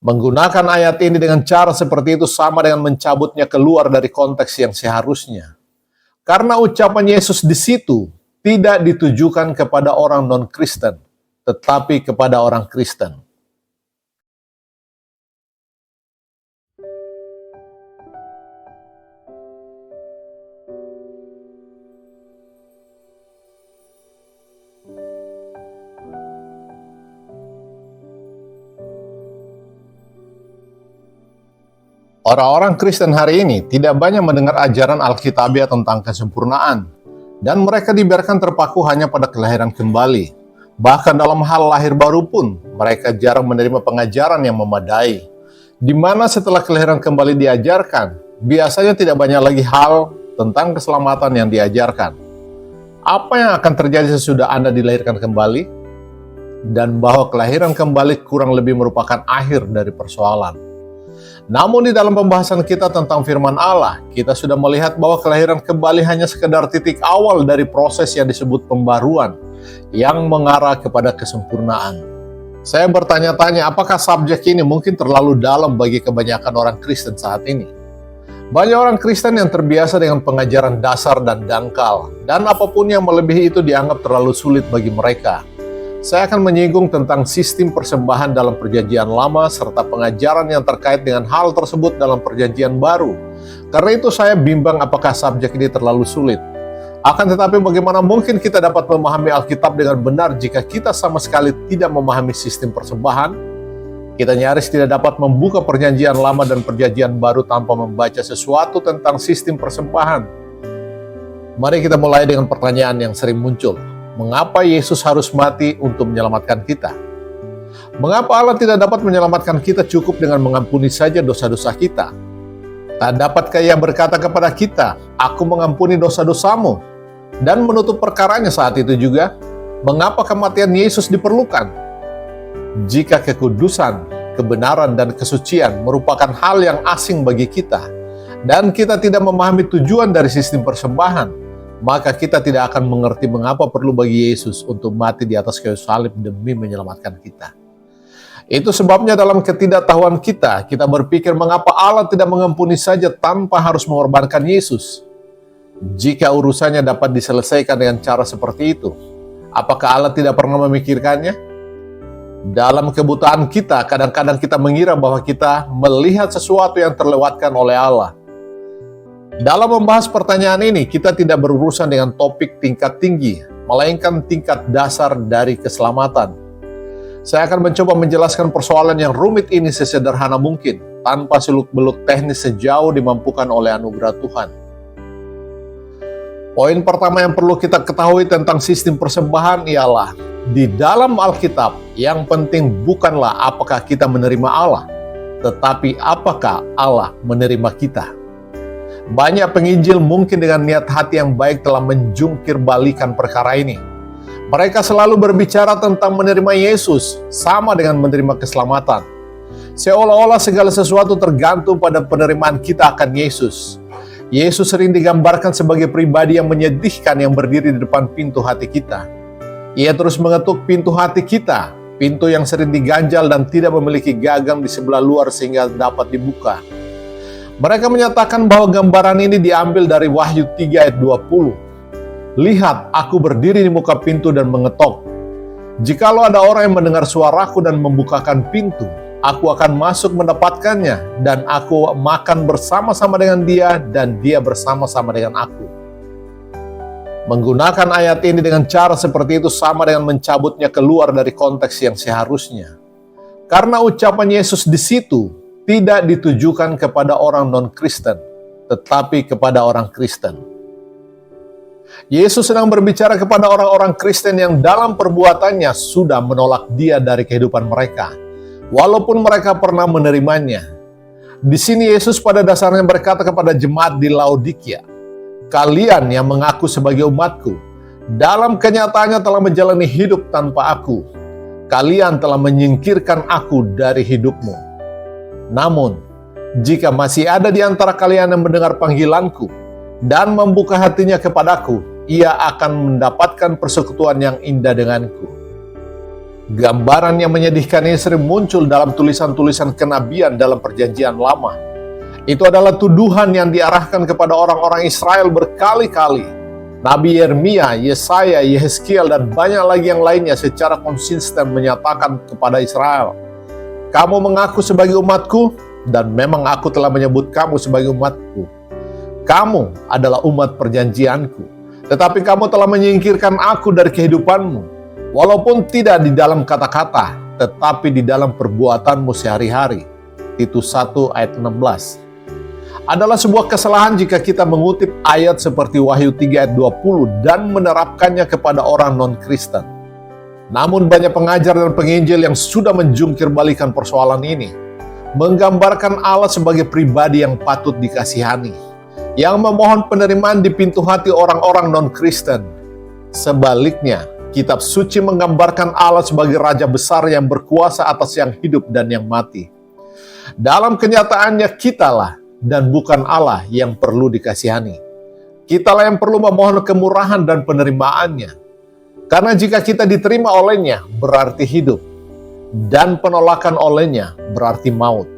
Menggunakan ayat ini dengan cara seperti itu sama dengan mencabutnya keluar dari konteks yang seharusnya. Karena ucapan Yesus di situ tidak ditujukan kepada orang non-Kristen, tetapi kepada orang Kristen. Orang-orang Kristen hari ini tidak banyak mendengar ajaran Alkitabiah tentang kesempurnaan, dan mereka dibiarkan terpaku hanya pada kelahiran kembali. Bahkan dalam hal lahir baru pun, mereka jarang menerima pengajaran yang memadai, di mana setelah kelahiran kembali diajarkan, biasanya tidak banyak lagi hal tentang keselamatan yang diajarkan. Apa yang akan terjadi sesudah Anda dilahirkan kembali? Dan bahwa kelahiran kembali kurang lebih merupakan akhir dari persoalan. Namun di dalam pembahasan kita tentang firman Allah, kita sudah melihat bahwa kelahiran kembali hanya sekedar titik awal dari proses yang disebut pembaruan, yang mengarah kepada kesempurnaan. Saya bertanya-tanya, apakah subjek ini mungkin terlalu dalam bagi kebanyakan orang Kristen saat ini? Banyak orang Kristen yang terbiasa dengan pengajaran dasar dan dangkal, dan apapun yang melebihi itu dianggap terlalu sulit bagi mereka. Saya akan menyinggung tentang sistem persembahan dalam Perjanjian Lama serta pengajaran yang terkait dengan hal tersebut dalam Perjanjian Baru. Karena itu saya bimbang apakah subjek ini terlalu sulit. Akan tetapi bagaimana mungkin kita dapat memahami Alkitab dengan benar jika kita sama sekali tidak memahami sistem persembahan? Kita nyaris tidak dapat membuka Perjanjian Lama dan Perjanjian Baru tanpa membaca sesuatu tentang sistem persembahan. Mari kita mulai dengan pertanyaan yang sering muncul. Mengapa Yesus harus mati untuk menyelamatkan kita? Mengapa Allah tidak dapat menyelamatkan kita cukup dengan mengampuni saja dosa-dosa kita? Tak dapatkah Ia berkata kepada kita, "Aku mengampuni dosa-dosamu," dan menutup perkaranya saat itu juga? Mengapa kematian Yesus diperlukan? Jika kekudusan, kebenaran, dan kesucian merupakan hal yang asing bagi kita, dan kita tidak memahami tujuan dari sistem persembahan, maka kita tidak akan mengerti mengapa perlu bagi Yesus untuk mati di atas kayu salib demi menyelamatkan kita. Itu sebabnya dalam ketidaktahuan kita berpikir mengapa Allah tidak mengampuni saja tanpa harus mengorbankan Yesus. Jika urusannya dapat diselesaikan dengan cara seperti itu, apakah Allah tidak pernah memikirkannya? Dalam kebutaan kita, kadang-kadang kita mengira bahwa kita melihat sesuatu yang terlewatkan oleh Allah. Dalam membahas pertanyaan ini, kita tidak berurusan dengan topik tingkat tinggi, melainkan tingkat dasar dari keselamatan. Saya akan mencoba menjelaskan persoalan yang rumit ini sesederhana mungkin, tanpa seluk-beluk teknis sejauh dimampukan oleh anugerah Tuhan. Poin pertama yang perlu kita ketahui tentang sistem persembahan ialah, di dalam Alkitab, yang penting bukanlah apakah kita menerima Allah, tetapi apakah Allah menerima kita. Banyak penginjil mungkin dengan niat hati yang baik telah menjungkir balikan perkara ini. Mereka selalu berbicara tentang menerima Yesus, sama dengan menerima keselamatan. Seolah-olah segala sesuatu tergantung pada penerimaan kita akan Yesus. Yesus sering digambarkan sebagai pribadi yang menyedihkan yang berdiri di depan pintu hati kita. Ia terus mengetuk pintu hati kita, pintu yang sering diganjal dan tidak memiliki gagang di sebelah luar sehingga dapat dibuka. Mereka menyatakan bahwa gambaran ini diambil dari Wahyu 3 ayat 20. "Lihat, aku berdiri di muka pintu dan mengetok. Jikalau ada orang yang mendengar suaraku dan membukakan pintu, aku akan masuk mendapatkannya, dan aku makan bersama-sama dengan dia, dan dia bersama-sama dengan aku." Menggunakan ayat ini dengan cara seperti itu sama dengan mencabutnya keluar dari konteks yang seharusnya. Karena ucapan Yesus di situ tidak ditujukan kepada orang non-Kristen, tetapi kepada orang Kristen. Yesus sedang berbicara kepada orang-orang Kristen yang dalam perbuatannya sudah menolak Dia dari kehidupan mereka, walaupun mereka pernah menerimanya. Di sini Yesus pada dasarnya berkata kepada jemaat di Laodikia, "Kalian yang mengaku sebagai umatku, dalam kenyataannya telah menjalani hidup tanpa aku. Kalian telah menyingkirkan aku dari hidupmu. Namun, jika masih ada di antara kalian yang mendengar panggilanku dan membuka hatinya kepadaku, ia akan mendapatkan persekutuan yang indah denganku." Gambaran yang menyedihkan ini sering muncul dalam tulisan-tulisan kenabian dalam Perjanjian Lama. Itu adalah tuduhan yang diarahkan kepada orang-orang Israel berkali-kali. Nabi Yeremia, Yesaya, Yehezkiel, dan banyak lagi yang lainnya secara konsisten menyatakan kepada Israel, "Kamu mengaku sebagai umatku, dan memang aku telah menyebut kamu sebagai umatku. Kamu adalah umat perjanjianku, tetapi kamu telah menyingkirkan aku dari kehidupanmu, walaupun tidak di dalam kata-kata, tetapi di dalam perbuatanmu sehari-hari." Titus 1 ayat 16. Adalah sebuah kesalahan jika kita mengutip ayat seperti Wahyu 3 ayat 20 dan menerapkannya kepada orang non-Kristen. Namun banyak pengajar dan penginjil yang sudah menjungkir balikan persoalan ini, menggambarkan Allah sebagai pribadi yang patut dikasihani, yang memohon penerimaan di pintu hati orang-orang non-Kristen. Sebaliknya, kitab suci menggambarkan Allah sebagai raja besar yang berkuasa atas yang hidup dan yang mati. Dalam kenyataannya kitalah dan bukan Allah yang perlu dikasihani. Kitalah yang perlu memohon kemurahan dan penerimaannya. Karena jika kita diterima olehnya berarti hidup, dan penolakan olehnya berarti maut.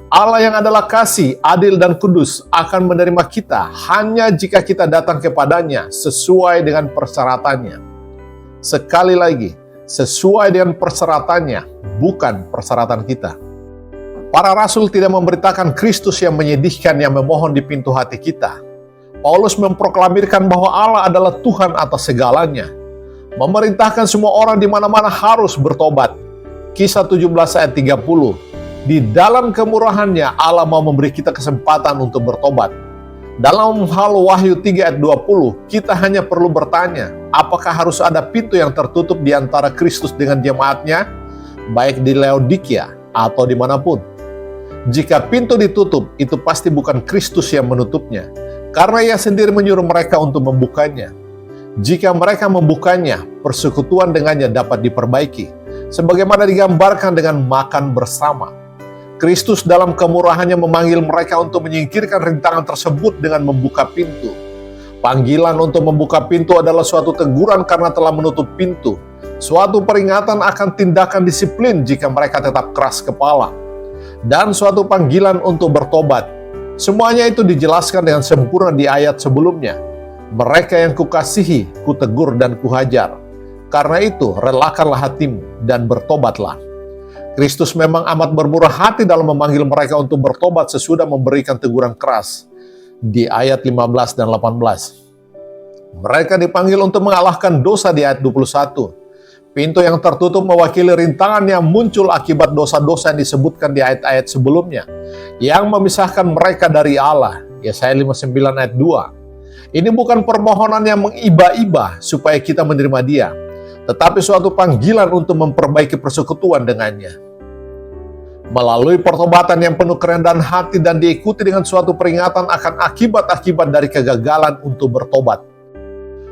Allah yang adalah kasih, adil, dan kudus akan menerima kita hanya jika kita datang kepadanya sesuai dengan persyaratannya. Sekali lagi, sesuai dengan persyaratannya, bukan persyaratan kita. Para rasul tidak memberitakan Kristus yang menyedihkan yang memohon di pintu hati kita. Paulus memproklamirkan bahwa Allah adalah Tuhan atas segalanya. Memerintahkan semua orang di mana-mana harus bertobat. Kisah 17 ayat 30. Di dalam kemurahannya Allah mau memberi kita kesempatan untuk bertobat. Dalam hal Wahyu 3 ayat 20, kita hanya perlu bertanya, apakah harus ada pintu yang tertutup di antara Kristus dengan jemaatnya, baik di Laodikia atau dimanapun. Jika pintu ditutup, itu pasti bukan Kristus yang menutupnya, karena Ia sendiri menyuruh mereka untuk membukanya. Jika mereka membukanya, persekutuan dengannya dapat diperbaiki, sebagaimana digambarkan dengan makan bersama. Kristus dalam kemurahannya memanggil mereka untuk menyingkirkan rintangan tersebut dengan membuka pintu. Panggilan untuk membuka pintu adalah suatu teguran karena telah menutup pintu, suatu peringatan akan tindakan disiplin jika mereka tetap keras kepala, dan suatu panggilan untuk bertobat. Semuanya itu dijelaskan dengan sempurna di ayat sebelumnya. Mereka yang kukasihi, kutegur dan kuhajar. Karena itu, relakanlah hatimu dan bertobatlah. Kristus memang amat bermurah hati dalam memanggil mereka untuk bertobat sesudah memberikan teguran keras di ayat 15 dan 18. Mereka dipanggil untuk mengalahkan dosa di ayat 21. Pintu yang tertutup mewakili rintangan yang muncul akibat dosa-dosa yang disebutkan di ayat-ayat sebelumnya, yang memisahkan mereka dari Allah. Yesaya 59 ayat 2. Ini bukan permohonan yang mengiba-iba supaya kita menerima Dia, tetapi suatu panggilan untuk memperbaiki persekutuan dengannya. Melalui pertobatan yang penuh kerendahan hati dan diikuti dengan suatu peringatan akan akibat-akibat dari kegagalan untuk bertobat.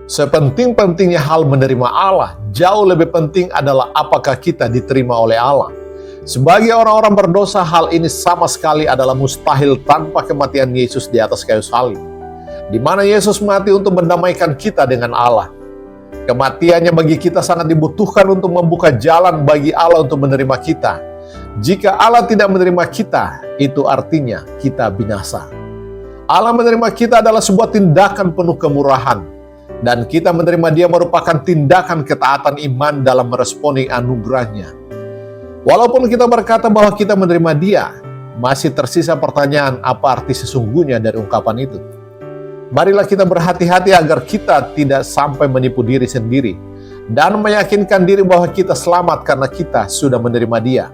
Sepenting-pentingnya hal menerima Allah, jauh lebih penting adalah apakah kita diterima oleh Allah. Sebagai orang-orang berdosa, hal ini sama sekali adalah mustahil tanpa kematian Yesus di atas kayu salib, di mana Yesus mati untuk mendamaikan kita dengan Allah. Kematiannya bagi kita sangat dibutuhkan untuk membuka jalan bagi Allah untuk menerima kita. Jika Allah tidak menerima kita, itu artinya kita binasa. Allah menerima kita adalah sebuah tindakan penuh kemurahan, dan kita menerima Dia merupakan tindakan ketaatan iman dalam meresponi anugerahnya. Walaupun kita berkata bahwa kita menerima Dia, masih tersisa pertanyaan apa arti sesungguhnya dari ungkapan itu. Marilah kita berhati-hati agar kita tidak sampai menipu diri sendiri dan meyakinkan diri bahwa kita selamat karena kita sudah menerima Dia.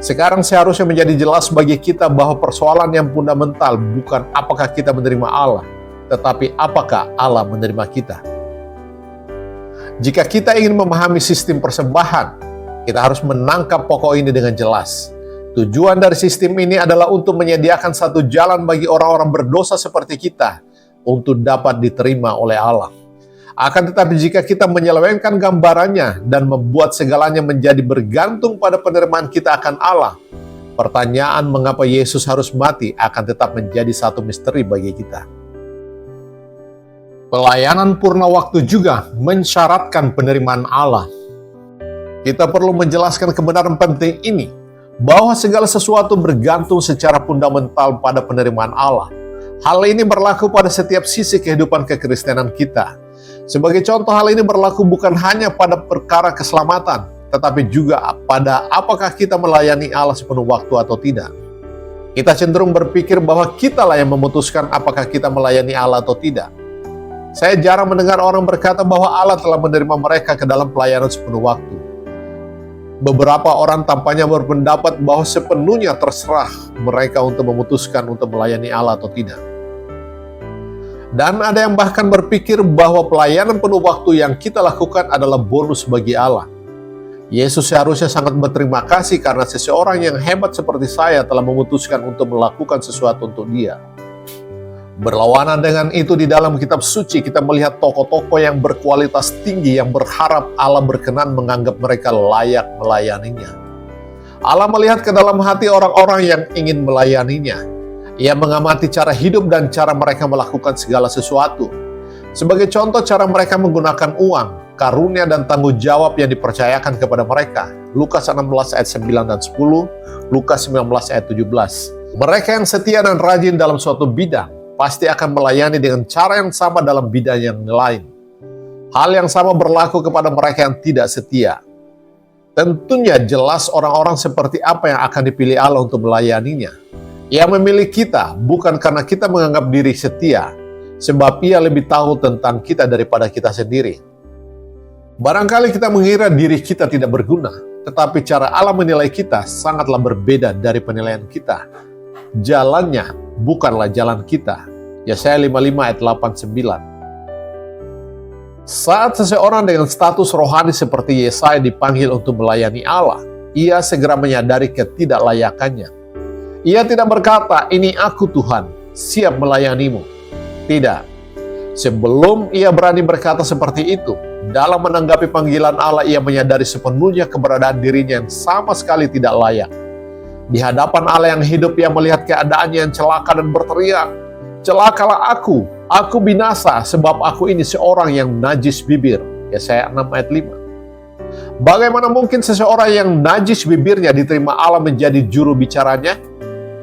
Sekarang seharusnya menjadi jelas bagi kita bahwa persoalan yang fundamental bukan apakah kita menerima Allah, tetapi apakah Allah menerima kita. Jika kita ingin memahami sistem persembahan, kita harus menangkap pokok ini dengan jelas. Tujuan dari sistem ini adalah untuk menyediakan satu jalan bagi orang-orang berdosa seperti kita untuk dapat diterima oleh Allah. Akan tetapi jika kita menyelewengkan gambarannya dan membuat segalanya menjadi bergantung pada penerimaan kita akan Allah, pertanyaan mengapa Yesus harus mati akan tetap menjadi satu misteri bagi kita. Pelayanan purna waktu juga mensyaratkan penerimaan Allah. Kita perlu menjelaskan kebenaran penting ini, bahwa segala sesuatu bergantung secara fundamental pada penerimaan Allah. Hal ini berlaku pada setiap sisi kehidupan kekristenan kita. Sebagai contoh, hal ini berlaku bukan hanya pada perkara keselamatan, tetapi juga pada apakah kita melayani Allah sepenuh waktu atau tidak. Kita cenderung berpikir bahwa kitalah yang memutuskan apakah kita melayani Allah atau tidak. Saya jarang mendengar orang berkata bahwa Allah telah menerima mereka ke dalam pelayanan sepenuh waktu. Beberapa orang tampaknya berpendapat bahwa sepenuhnya terserah mereka untuk memutuskan untuk melayani Allah atau tidak. Dan ada yang bahkan berpikir bahwa pelayanan penuh waktu yang kita lakukan adalah bonus bagi Allah. Yesus seharusnya sangat berterima kasih karena seseorang yang hebat seperti saya telah memutuskan untuk melakukan sesuatu untuk Dia. Berlawanan dengan itu, di dalam kitab suci kita melihat tokoh-tokoh yang berkualitas tinggi yang berharap Allah berkenan menganggap mereka layak melayaninya. Allah melihat ke dalam hati orang-orang yang ingin melayaninya. Ia mengamati cara hidup dan cara mereka melakukan segala sesuatu. Sebagai contoh, cara mereka menggunakan uang, karunia dan tanggung jawab yang dipercayakan kepada mereka. Lukas 16 ayat 9 dan 10, Lukas 19 ayat 17. Mereka yang setia dan rajin dalam suatu bidang pasti akan melayani dengan cara yang sama dalam bidang yang lain. Hal yang sama berlaku kepada mereka yang tidak setia. Tentunya jelas orang-orang seperti apa yang akan dipilih Allah untuk melayaninya. Ia memilih kita bukan karena kita menganggap diri setia, sebab Ia lebih tahu tentang kita daripada kita sendiri. Barangkali kita mengira diri kita tidak berguna, tetapi cara Allah menilai kita sangatlah berbeda dari penilaian kita. Jalannya bukanlah jalan kita. Yesaya 55 ayat 8-9. Saat seseorang dengan status rohani seperti Yesaya dipanggil untuk melayani Allah, ia segera menyadari ketidaklayakannya. Ia tidak berkata, "Ini aku Tuhan, siap melayanimu." Tidak. Sebelum ia berani berkata seperti itu, dalam menanggapi panggilan Allah, ia menyadari sepenuhnya keberadaan dirinya yang sama sekali tidak layak. Di hadapan Allah yang hidup, ia melihat keadaannya yang celaka dan berteriak, "Celakalah aku binasa sebab aku ini seorang yang najis bibir." Yesaya 6 ayat 5. Bagaimana mungkin seseorang yang najis bibirnya diterima Allah menjadi juru bicaranya?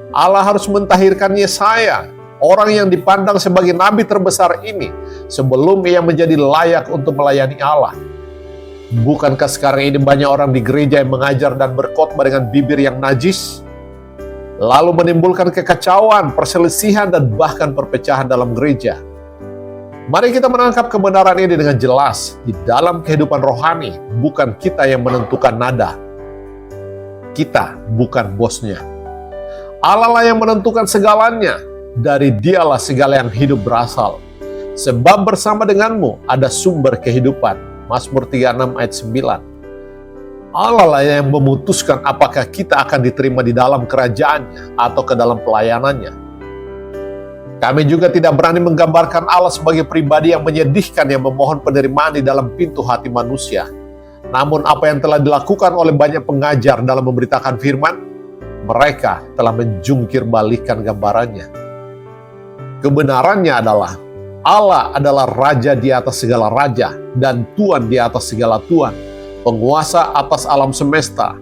Allah harus mentahirkan Yesaya, orang yang dipandang sebagai nabi terbesar ini, sebelum ia menjadi layak untuk melayani Allah. Bukankah sekarang ini banyak orang di gereja yang mengajar dan berkhotbah dengan bibir yang najis, lalu menimbulkan kekacauan, perselisihan, dan bahkan perpecahan dalam gereja? Mari kita menangkap kebenaran ini dengan jelas. Di dalam kehidupan rohani, bukan kita yang menentukan nada. Kita bukan bosnya. Allah lah yang menentukan segalanya. Dari Dialah segala yang hidup berasal. Sebab bersama denganmu ada sumber kehidupan. Mazmur 36 ayat 9. Allah lah yang memutuskan apakah kita akan diterima di dalam kerajaannya atau ke dalam pelayanannya. Kami juga tidak berani menggambarkan Allah sebagai pribadi yang menyedihkan yang memohon penerimaan di dalam pintu hati manusia. Namun apa yang telah dilakukan oleh banyak pengajar dalam memberitakan firman, mereka telah menjungkir balikan gambarannya. Kebenarannya adalah Allah adalah Raja di atas segala raja dan Tuan di atas segala tuan, penguasa atas alam semesta.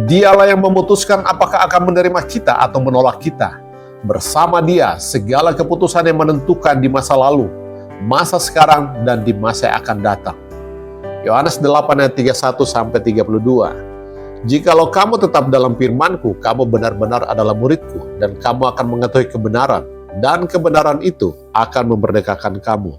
Dialah yang memutuskan apakah akan menerima kita atau menolak kita. Bersama Dia, segala keputusan yang menentukan di masa lalu, masa sekarang, dan di masa yang akan datang. Yohanes 8 ayat 31-32. Jikalau kamu tetap dalam firman-Ku, kamu benar-benar adalah murid-Ku, dan kamu akan mengetahui kebenaran, dan kebenaran itu akan memerdekakan kamu.